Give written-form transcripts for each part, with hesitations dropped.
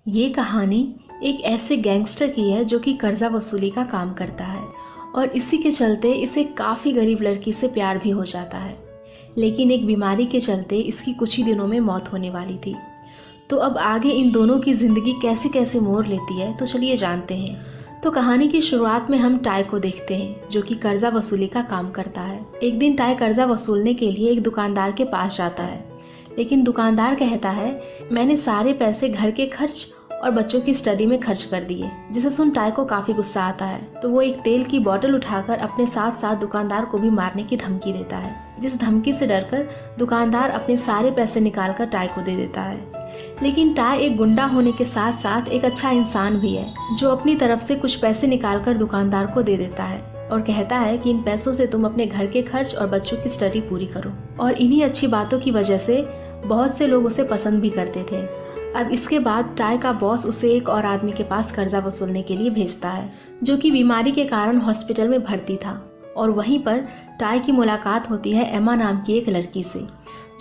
ये कहानी एक ऐसे गैंगस्टर की है जो कि कर्जा वसूली का काम करता है और इसी के चलते इसे काफ़ी गरीब लड़की से प्यार भी हो जाता है। लेकिन एक बीमारी के चलते इसकी कुछ ही दिनों में मौत होने वाली थी। तो अब आगे इन दोनों की ज़िंदगी कैसे कैसे मोड़ लेती है, तो चलिए जानते हैं। तो कहानी की शुरुआत में हम टाय को देखते हैं जो कि कर्जा वसूली का काम करता है। एक दिन टाय कर्जा वसूलने के लिए एक दुकानदार के पास जाता है, लेकिन दुकानदार कहता है मैंने सारे पैसे घर के खर्च और बच्चों की स्टडी में खर्च कर दिए। जिसे सुन टाय को काफी गुस्सा आता है, तो वो एक तेल की बोतल उठाकर अपने साथ साथ दुकानदार को भी मारने की धमकी देता है। जिस धमकी से डरकर दुकानदार अपने सारे पैसे निकालकर टाय को दे देता है। लेकिन टाय एक गुंडा होने के साथ साथ एक अच्छा इंसान भी है, जो अपनी तरफ से कुछ पैसे निकालकर दुकानदार को दे देता है और कहता है कि इन पैसों से तुम अपने घर के खर्च और बच्चों की स्टडी पूरी करो। और इन्हीं अच्छी बातों की वजह से बहुत से लोग उसे पसंद भी करते थे। अब इसके बाद टाय का बॉस उसे एक और आदमी के पास कर्जा वसूलने के लिए भेजता है, जो कि बीमारी के कारण हॉस्पिटल में भर्ती था। और वहीं पर टाय की मुलाकात होती है एमा नाम की एक लड़की से,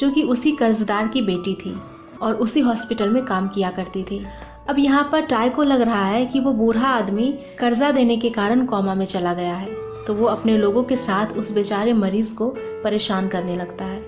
जो कि उसी कर्जदार की बेटी थी और उसी हॉस्पिटल में काम किया करती थी। अब यहाँ पर टाय को लग रहा है कि वो बूढ़ा आदमी कर्जा देने के कारण कोमा में चला गया है, तो वो अपने लोगों के साथ उस बेचारे मरीज को परेशान करने लगता है।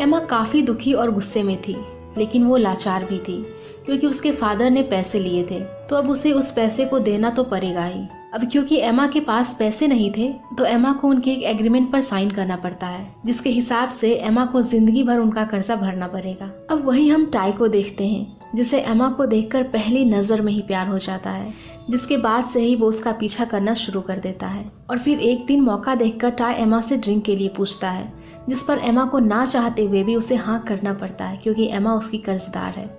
एमा काफी दुखी और गुस्से में थी, लेकिन वो लाचार भी थी क्योंकि उसके फादर ने पैसे लिए थे, तो अब उसे उस पैसे को देना तो पड़ेगा ही। अब क्योंकि एमा के पास पैसे नहीं थे, तो एमा को उनके एक एग्रीमेंट पर साइन करना पड़ता है, जिसके हिसाब से एमा को जिंदगी भर उनका कर्जा भरना पड़ेगा। अब वही हम टाय को देखते हैं, जिसे एमा को देखकर पहली नजर में ही प्यार हो जाता है, जिसके बाद से ही वो उसका पीछा करना शुरू कर देता है। और फिर एक दिन मौका देखकर टाय एमा से ड्रिंक के लिए पूछता है, जिस पर एमा को ना चाहते हुए भी उसे हाँ करना पड़ता है क्योंकि एमा उसकी कर्जदार है।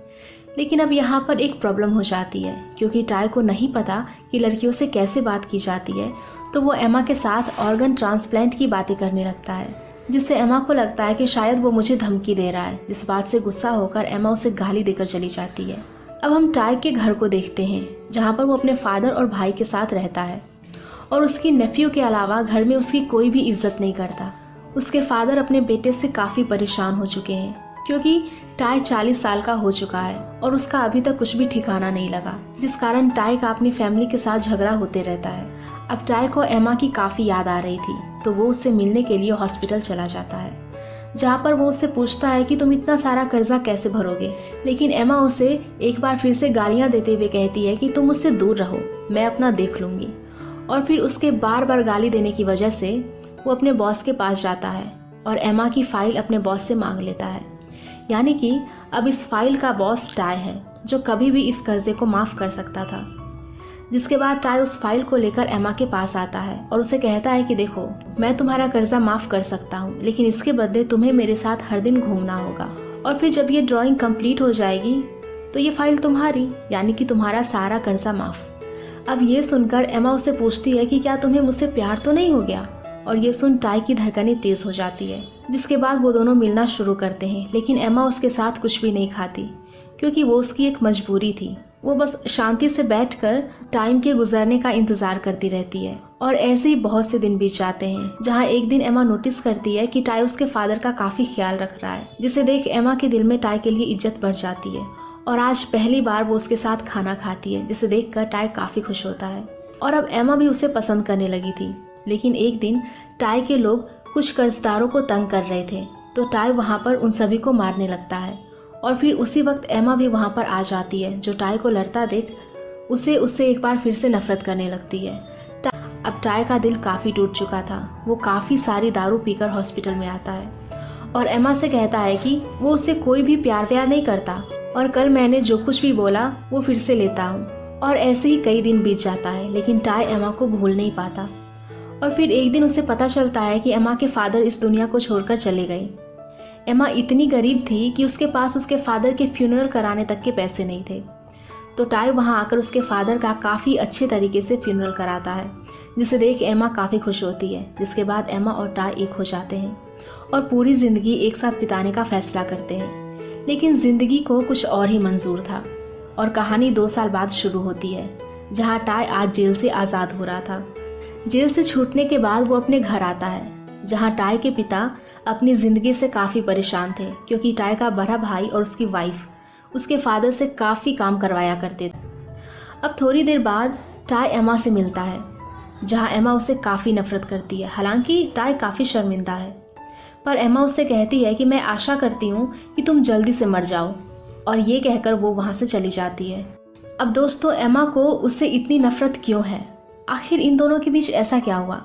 लेकिन अब यहाँ पर एक प्रॉब्लम हो जाती है, क्योंकि टाय को नहीं पता कि लड़कियों से कैसे बात की जाती है, तो वो एमा के साथ ऑर्गन ट्रांसप्लांट की बातें करने लगता है, जिससे एमा को लगता है कि शायद वो मुझे धमकी दे रहा है। जिस बात से गुस्सा होकर एमा उसे गाली देकर चली जाती है। अब हम टाय के घर को देखते हैं, जहाँ पर वो अपने फादर और भाई के साथ रहता है और उसकी नेफ्यू के अलावा घर में उसकी कोई भी इज्जत नहीं करता। उसके फादर अपने बेटे से काफी परेशान हो चुके हैं, क्योंकि टाय 40 साल का हो चुका है और उसका अभी तक कुछ भी ठिकाना नहीं लगा, जिस कारण टाय का अपनी फैमिली के साथ झगड़ा होते रहता है। अब टाय को एमा की काफी याद आ रही थी, तो वो उससे मिलने के लिए हॉस्पिटल चला जाता है, जहाँ पर वो उससे पूछता है कि तुम इतना सारा कर्जा कैसे भरोगे। लेकिन एमा उसे एक बार फिर से गालियां देते हुए कहती है कि तुम मुझसे दूर रहो, मैं अपना देख लूंगी। और फिर उसके बार बार गाली देने की वजह से वो अपने बॉस के पास जाता है और एमा की फाइल अपने बॉस से मांग लेता है। यानी कि अब इस फाइल का बॉस टाय है, जो कभी भी इस कर्जे को माफ कर सकता था। जिसके बाद टाय उस फाइल को लेकर एमा के पास आता है और उसे कहता है कि देखो, मैं तुम्हारा कर्जा माफ कर सकता हूँ, लेकिन इसके बदले तुम्हें मेरे साथ हर दिन घूमना होगा। और फिर जब ये ड्राइंग कंप्लीट हो जाएगी तो ये फाइल तुम्हारी, यानी कि तुम्हारा सारा कर्जा माफ। अब ये सुनकर एमा उसे पूछती है कि क्या तुम्हें मुझसे प्यार तो नहीं हो गया। और ये सुन टाय की धड़कनें तेज हो जाती है। जिसके बाद वो दोनों मिलना शुरू करते हैं, लेकिन एमा उसके साथ कुछ भी नहीं खाती, क्योंकि वो उसकी एक मजबूरी थी। वो बस शांति से बैठकर टाइम के गुजरने का इंतजार करती रहती है। और ऐसे ही बहुत से दिन बीत जाते हैं, जहाँ एक दिन एमा नोटिस करती है कि टाय उसके फादर का काफी ख्याल रख रहा है, जिसे देख एमा के दिल में टाय के लिए इज्जत बढ़ जाती है। और आज पहली बार वो उसके साथ खाना खाती है, जिसे देखकर टाय काफी खुश होता है। और अब एमा भी उसे पसंद करने लगी थी। लेकिन एक दिन टाय के लोग कुछ कर्जदारों को तंग कर रहे थे, तो टाय वहां पर उन सभी को मारने लगता है। और फिर उसी वक्त एमा भी वहां पर आ जाती है, जो टाय को लड़ता देख उससे एक बार फिर से नफरत करने लगती है। अब टाय का दिल काफी टूट चुका था। वो काफी सारी दारू पीकर हॉस्पिटल में आता है और एमा से कहता है कि वो उससे कोई भी प्यार नहीं करता और कल मैंने जो कुछ भी बोला वो फिर से लेता हूँ। और ऐसे ही कई दिन बीत जाता है, लेकिन टाय एमा को भूल नहीं पाता। और फिर एक दिन उसे पता चलता है कि एमा के फादर इस दुनिया को छोड़कर चले गए। एमा इतनी गरीब थी कि उसके पास उसके फादर के फ्यूनरल कराने तक के पैसे नहीं थे, तो टाय वहां आकर उसके फादर का काफी अच्छे तरीके से फ्यूनरल कराता है, जिसे देख एमा काफी खुश होती है। जिसके बाद एमा और टाय एक हो जाते हैं और पूरी जिंदगी एक साथ बिताने का फैसला करते हैं। लेकिन जिंदगी को कुछ और ही मंजूर था और कहानी 2 साल बाद शुरू होती है, जहाँ टाय आज जेल से आजाद हो रहा था। जेल से छूटने के बाद वो अपने घर आता है, जहाँ टाय के पिता अपनी जिंदगी से काफी परेशान थे, क्योंकि टाय का बड़ा भाई और उसकी वाइफ उसके फादर से काफ़ी काम करवाया करते थे। अब थोड़ी देर बाद टाई एमा से मिलता है, जहाँ एमा उसे काफ़ी नफरत करती है। हालांकि टाई काफ़ी शर्मिंदा है, पर एमा उससे कहती है कि मैं आशा करती हूँ कि तुम जल्दी से मर जाओ, और ये कहकर वो वहाँ से चली जाती है। अब दोस्तों, एमा को उससे इतनी नफरत क्यों है? आखिर इन दोनों के बीच ऐसा क्या हुआ?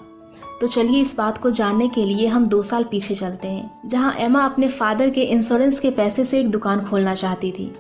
तो चलिए इस बात को जानने के लिए हम 2 साल पीछे चलते हैं, जहाँ एमा अपने फादर के इंश्योरेंस के पैसे से एक दुकान खोलना चाहती थी,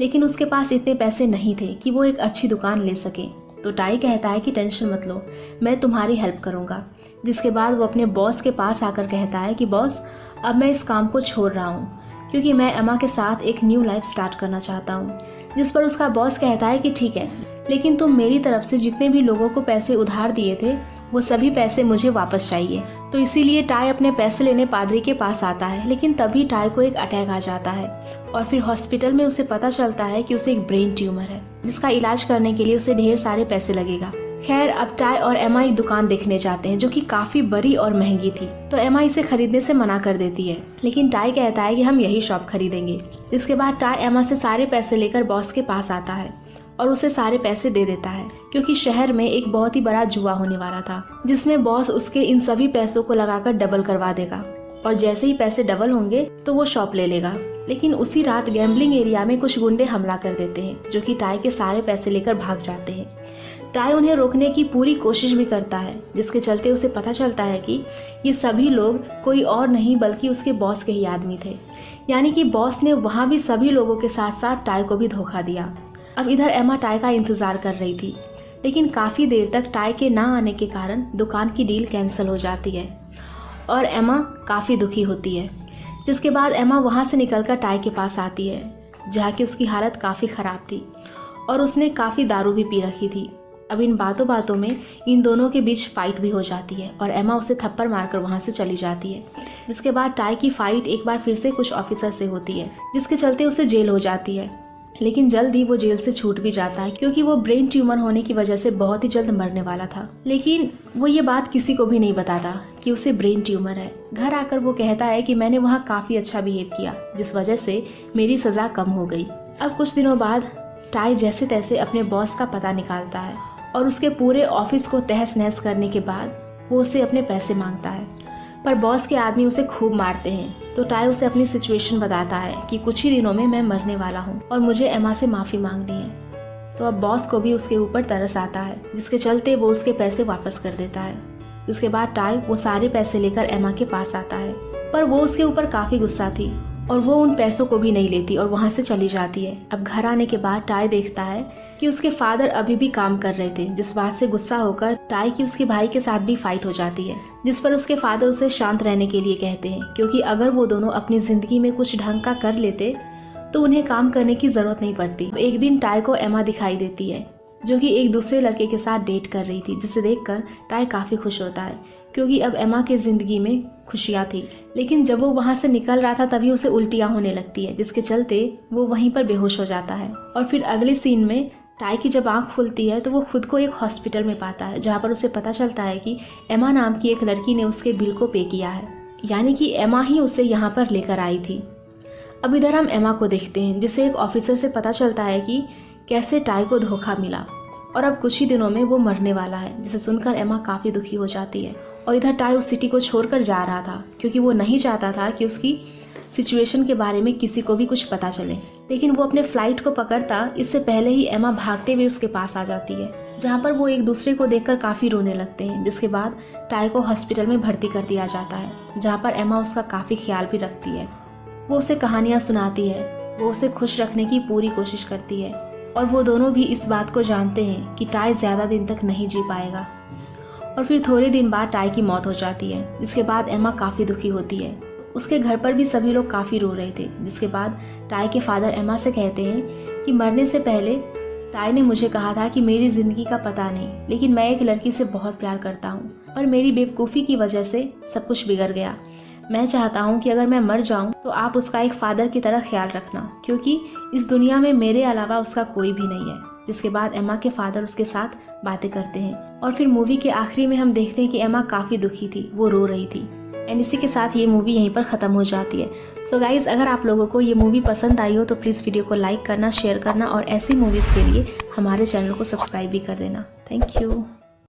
लेकिन उसके पास इतने पैसे नहीं थे कि वो एक अच्छी दुकान ले सके। तो टाई कहता है कि टेंशन मत लो, मैं तुम्हारी हेल्प करूँगा। जिसके बाद वो अपने बॉस के पास आकर कहता है कि बॉस, अब मैं इस काम को छोड़ रहा हूँ क्योंकि मैं एमा के साथ एक न्यू लाइफ स्टार्ट करना चाहता हूँ। जिस पर उसका बॉस कहता है कि ठीक है, लेकिन तुम मेरी तरफ से जितने भी लोगों को पैसे उधार दिए थे वो सभी पैसे मुझे वापस चाहिए। तो इसीलिए टाई अपने पैसे लेने पादरी के पास आता है, लेकिन तभी टाई को एक अटैक आ जाता है और फिर हॉस्पिटल में उसे पता चलता है कि उसे एक ब्रेन ट्यूमर है, जिसका इलाज करने के लिए उसे ढेर सारे पैसे लगेगा। खैर, अब टाई और एमा एक दुकान देखने जाते हैं जो कि काफी बड़ी और महंगी थी। तो एमा इसे खरीदने से मना कर देती है, लेकिन टाई कहता है कि हम यही शॉप खरीदेंगे। जिसके बाद टाई एमा से सारे पैसे लेकर बॉस के पास आता है और उसे सारे पैसे दे देता है, क्योंकि शहर में एक बहुत ही बड़ा जुआ होने वाला था, जिसमें बॉस उसके इन सभी पैसों को लगाकर डबल करवा देगा, और जैसे ही पैसे डबल होंगे तो वो शॉप ले लेगा। लेकिन उसी रात गैम्बलिंग एरिया में कुछ गुंडे हमला कर देते हैं, जो कि टाई के सारे पैसे लेकर भाग जाते हैं। टाई उन्हें रोकने की पूरी कोशिश भी करता है, जिसके चलते उसे पता चलता है कि ये सभी लोग कोई और नहीं बल्कि उसके बॉस के ही आदमी थे। यानी कि बॉस ने वहाँ भी सभी लोगों के साथ साथ टाई को भी धोखा दिया। अब इधर एमा टाई का इंतजार कर रही थी, लेकिन काफी देर तक टाई के ना आने के कारण दुकान की डील कैंसिल हो जाती है और एमा काफी दुखी होती है। जिसके बाद एमा वहां से निकलकर टाई के पास आती है, जहाँ की उसकी हालत काफी खराब थी और उसने काफी दारू भी पी रखी थी। अब इन बातों बातों में इन दोनों के बीच फाइट भी हो जाती है और एमा उसे थप्पड़ मारकर वहां से चली जाती है। जिसके बाद टाई की फाइट एक बार फिर से कुछ ऑफिसर से होती है, जिसके चलते उसे जेल हो जाती है। लेकिन जल्द ही वो जेल से छूट भी जाता है, क्योंकि वो ब्रेन ट्यूमर होने की वजह से बहुत ही जल्द मरने वाला था। लेकिन वो ये बात किसी को भी नहीं बताता कि उसे ब्रेन ट्यूमर है। घर आकर वो कहता है कि मैंने वहाँ काफी अच्छा बिहेव किया, जिस वजह से मेरी सजा कम हो गई। अब कुछ दिनों बाद टाई जैसे तैसे अपने बॉस का पता निकालता है और उसके पूरे ऑफिस को तहस नहस करने के बाद वो उसे अपने पैसे मांगता है, पर बॉस के आदमी उसे खूब मारते हैं। तो टाई उसे अपनी सिचुएशन बताता है कि कुछ ही दिनों में मैं मरने वाला हूँ और मुझे एमा से माफी मांगनी है। तो अब बॉस को भी उसके ऊपर तरस आता है, जिसके चलते वो उसके पैसे वापस कर देता है। जिसके बाद टाई वो सारे पैसे लेकर एमा के पास आता है, पर वो उसके ऊपर काफी गुस्सा थी और वो उन पैसों को भी नहीं लेती और वहां से चली जाती है। अब घर आने के बाद टाई देखता है कि उसके फादर अभी भी काम कर रहे थे, जिस बात से गुस्सा होकर टाई की उसके भाई के साथ भी फाइट हो जाती है, जिस पर उसके फादर उसे शांत रहने के लिए कहते हैं, क्योंकि अगर वो दोनों अपनी जिंदगी में कुछ ढंग का कर लेते तो उन्हें काम करने की जरूरत नहीं पड़ती। एक दिन टाई को एमा दिखाई देती है, जो कि एक दूसरे लड़के के साथ डेट कर रही थी, जिसे देखकर टाई काफी खुश होता है, क्योंकि अब एमा की जिंदगी में खुशियां थी। लेकिन जब वो वहां से निकल रहा था तभी उसे उल्टियां होने लगती है, जिसके चलते वो वहीं पर बेहोश हो जाता है। और फिर अगले सीन में टाई की जब आंख खुलती है तो वो खुद को एक हॉस्पिटल में पाता है, जहाँ पर उसे पता चलता है कि एमा नाम की एक लड़की ने उसके बिल को पे किया है, यानी कि एमा ही उसे यहाँ पर लेकर आई थी। अब इधर हम एमा को देखते हैं, जिसे एक ऑफिसर से पता चलता है कि कैसे टाई को धोखा मिला और अब कुछ ही दिनों में वो मरने वाला है, जिसे सुनकर एमा काफी दुखी हो जाती है। और इधर टाई उस सिटी को छोड़कर जा रहा था, क्योंकि वो नहीं चाहता था कि उसकी सिचुएशन के बारे में किसी को भी कुछ पता चले। लेकिन वो अपने फ्लाइट को पकड़ता इससे पहले ही एमा भागते हुए उसके पास आ जाती है, जहाँ पर वो एक दूसरे को देखकर काफी रोने लगते हैं। जिसके बाद टाई को हॉस्पिटल में भर्ती कर दिया जाता है, जहाँ पर एमा उसका काफी ख्याल भी रखती है। वो उसे कहानियां सुनाती है, वो उसे खुश रखने की पूरी कोशिश करती है और वो दोनों भी इस बात को जानते हैं कि टाई ज्यादा दिन तक नहीं जी पाएगा। और फिर थोड़े दिन बाद टाई की मौत हो जाती है, जिसके बाद एमा काफी दुखी होती है। उसके घर पर भी सभी लोग काफी रो रहे थे। जिसके बाद टाई के फादर एमा से कहते हैं कि मरने से पहले टाई ने मुझे कहा था कि मेरी जिंदगी का पता नहीं, लेकिन मैं एक लड़की से बहुत प्यार करता हूँ और मेरी बेवकूफ़ी की वजह से सब कुछ बिगड़ गया। मैं चाहता हूँ कि अगर मैं मर जाऊँ तो आप उसका एक फादर की तरह ख्याल रखना, क्योंकि इस दुनिया में मेरे अलावा उसका कोई भी नहीं है। जिसके बाद एमा के फादर उसके साथ बातें करते हैं और फिर मूवी के आखिरी में हम देखते हैं कि एमा काफ़ी दुखी थी, वो रो रही थी। एंड इसी के साथ ये मूवी यहीं पर ख़त्म हो जाती है। सो गाइज़, अगर आप लोगों को ये मूवी पसंद आई हो तो प्लीज़ वीडियो को लाइक करना, शेयर करना और ऐसी मूवीज़ के लिए हमारे चैनल को सब्सक्राइब भी कर देना। Thank you.